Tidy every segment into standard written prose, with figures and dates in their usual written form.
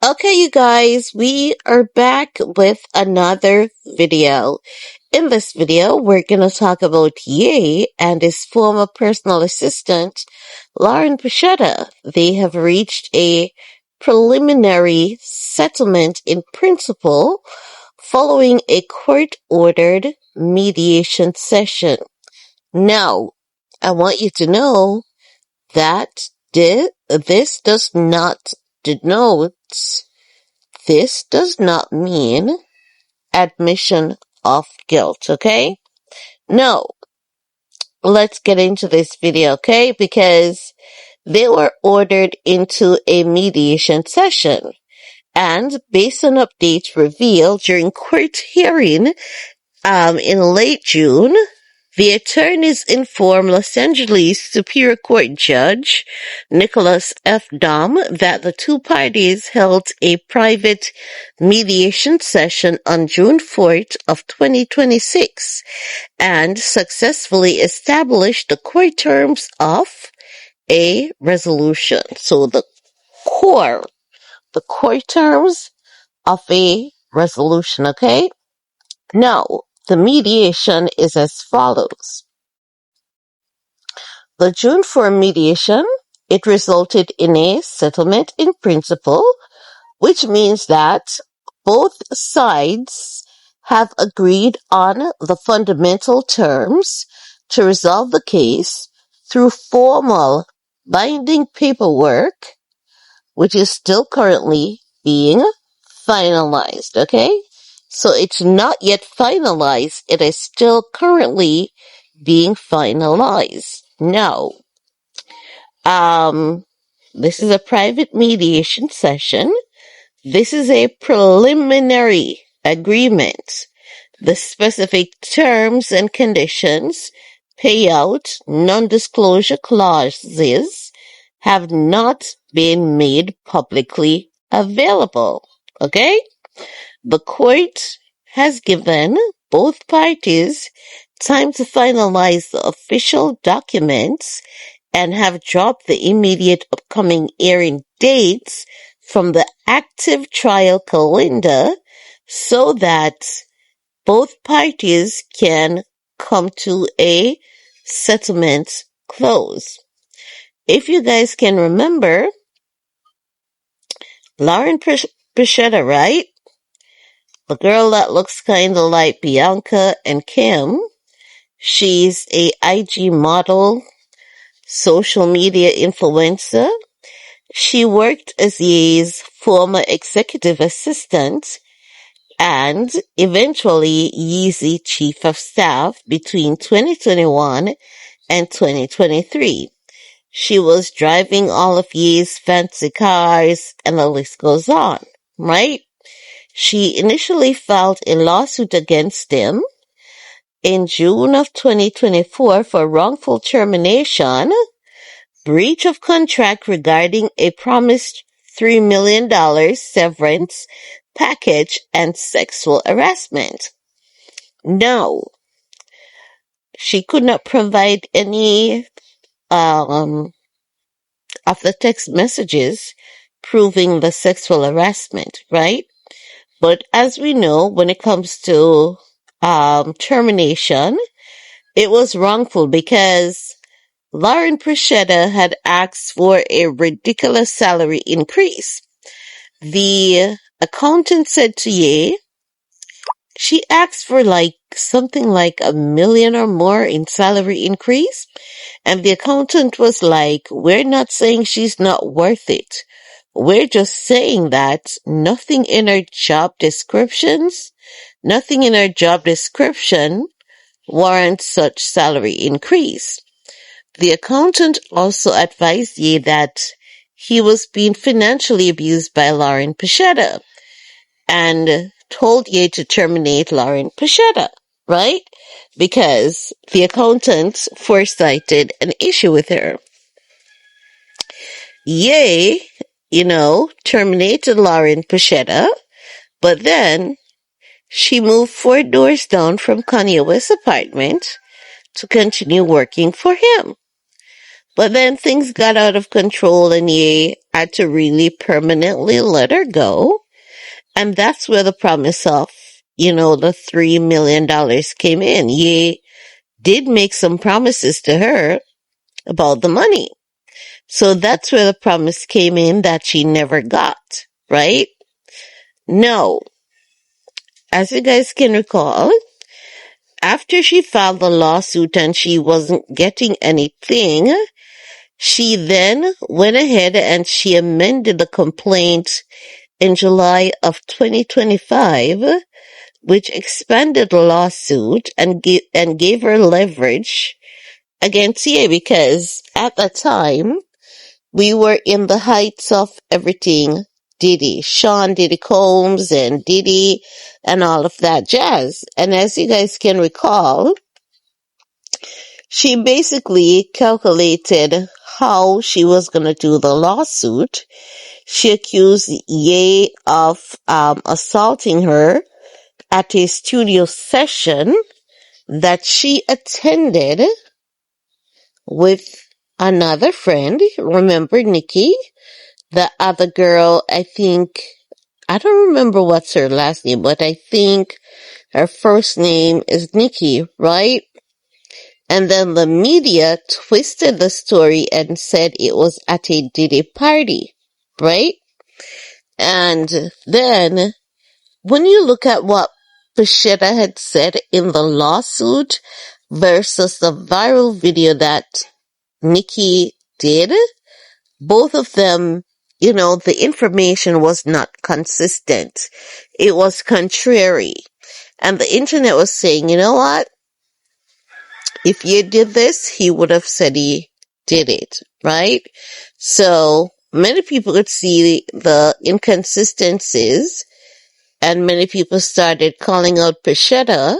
Okay, you guys, we are back with another video. In this video, we're going to talk about Ye and his former personal assistant, Lauren Pachetta. They have reached a preliminary settlement in principle following a court-ordered mediation session. Now, I want you to know that this does not denote this does not mean admission of guilt, okay? No, let's get into this video, okay? Because they were ordered into a mediation session. And based on updates revealed during court hearing in late June, the attorneys informed Los Angeles Superior Court Judge Nicholas F. Dom that the two parties held a private mediation session on June 4th of 2026 and successfully established the core terms of a resolution. So the core terms of a resolution, okay? Now, the mediation is as follows. The June 4 mediation, it resulted in a settlement in principle, which means that both sides have agreed on the fundamental terms to resolve the case through formal binding paperwork, which is still currently being finalized, okay? So it's not yet finalized. It is still currently being finalized. Now, this is a private mediation session. This is a preliminary agreement. The specific terms and conditions, payout, non-disclosure clauses have not been made publicly available. Okay? The court has given both parties time to finalize the official documents and have dropped the immediate upcoming airing dates from the active trial calendar so that both parties can come to a settlement close. If you guys can remember, Lauren Pachetta, right? The girl that looks kind of like Bianca and Kim. She's a IG model, social media influencer. She worked as Ye's former executive assistant and eventually Yeezy chief of staff between 2021 and 2023. She was driving all of Ye's fancy cars and the list goes on, right? She initially filed a lawsuit against him in June of 2024 for wrongful termination, breach of contract regarding a promised $3 million severance package, and sexual harassment. No, she could not provide any of the text messages proving the sexual harassment, right? But as we know, when it comes to termination, it was wrongful because Lauren Pachetta had asked for a ridiculous salary increase. The accountant said to Ye, she asked for something like $1 million or more in salary increase. And the accountant was like, we're not saying she's not worth it. We're just saying that nothing in her job description warrants such salary increase. The accountant also advised Ye that he was being financially abused by Lauren Pachetta and told Ye to terminate Lauren Pachetta, right? Because the accountant foresighted an issue with her. Ye, terminated Lauren Pachetta, but then she moved 4 doors down from Kanye West's apartment to continue working for him. But then things got out of control and Ye had to really permanently let her go. And that's where the promise of, the $3 million came in. Ye did make some promises to her about the money. So that's where the promise came in that she never got, right? No. As you guys can recall, after she filed the lawsuit and she wasn't getting anything, she then went ahead and she amended the complaint in July of 2025, which expanded the lawsuit and gave her leverage against CA because at that time, we were in the heights of everything Diddy, Sean Diddy Combs and Diddy and all of that jazz. And as you guys can recall, she basically calculated how she was going to do the lawsuit. She accused Ye of assaulting her at a studio session that she attended with another friend. Remember Nikki? The other girl, I don't remember what's her last name, but I think her first name is Nikki, right? And then the media twisted the story and said it was at a Diddy party, right? And then when you look at what Pashetta had said in the lawsuit versus the viral video that Nikki did, both of them, the information was not consistent. It was contrary. And the internet was saying, you know what? If you did this, he would have said he did it, right? So many people could see the inconsistencies and many people started calling out Pashetta,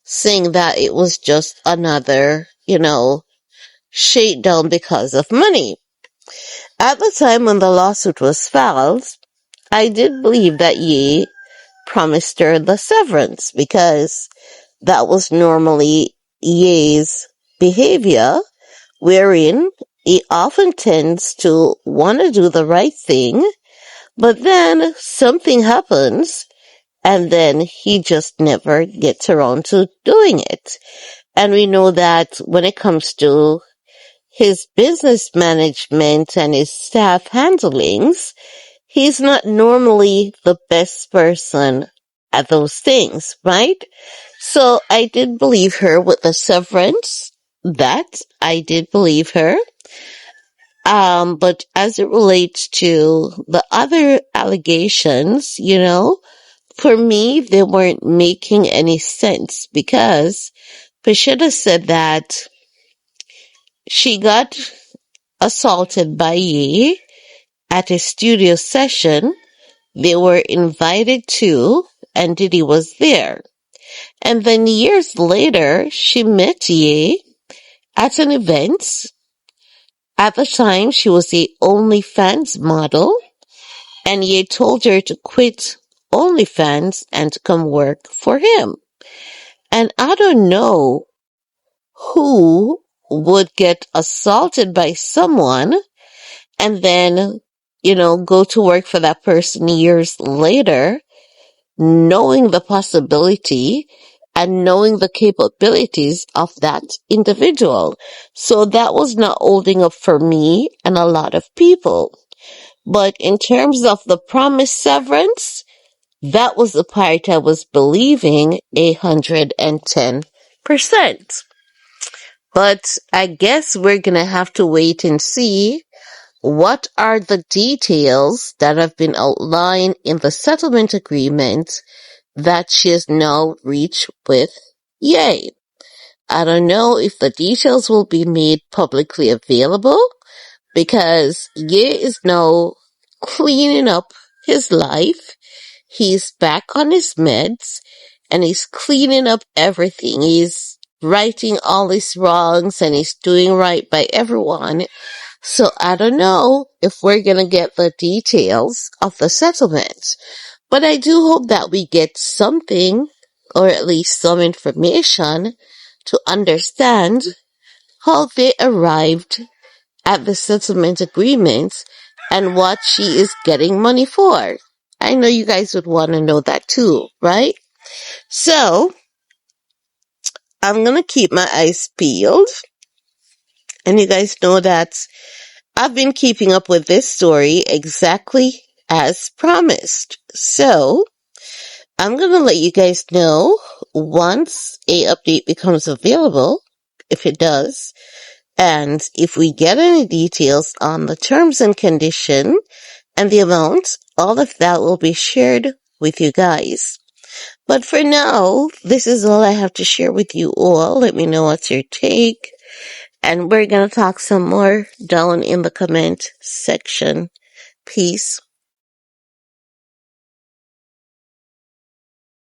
saying that it was just another, shakedown because of money. At the time when the lawsuit was filed, I did believe that Ye promised her the severance because that was normally Ye's behavior, wherein he often tends to want to do the right thing, but then something happens and then he just never gets around to doing it. And we know that when it comes to his business management and his staff handlings, he's not normally the best person at those things, right? So I did believe her with the severance. That I did believe her. But as it relates to the other allegations, for me, they weren't making any sense because Pashetta said that she got assaulted by Ye at a studio session they were invited to, and Diddy was there. And then years later, she met Ye at an event. At the time, she was the OnlyFans model, and Ye told her to quit OnlyFans and to come work for him. And I don't know who would get assaulted by someone and then, go to work for that person years later, knowing the possibility and knowing the capabilities of that individual. So that was not holding up for me and a lot of people. But in terms of the promised severance, that was the part I was believing 110%. But I guess we're gonna have to wait and see what are the details that have been outlined in the settlement agreement that she has now reached with Ye. I don't know if the details will be made publicly available because Ye is now cleaning up his life. He's back on his meds and he's cleaning up everything. He's righting all his wrongs and he's doing right by everyone. So I don't know if we're going to get the details of the settlement, but I do hope that we get something or at least some information to understand how they arrived at the settlement agreement and what she is getting money for. I know you guys would want to know that too, right? So, I'm gonna keep my eyes peeled. And you guys know that I've been keeping up with this story exactly as promised. So, I'm gonna let you guys know once a update becomes available, if it does, and if we get any details on the terms and condition and the amount, all of that will be shared with you guys. But for now, this is all I have to share with you all. Let me know what's your take. And we're going to talk some more down in the comment section. Peace.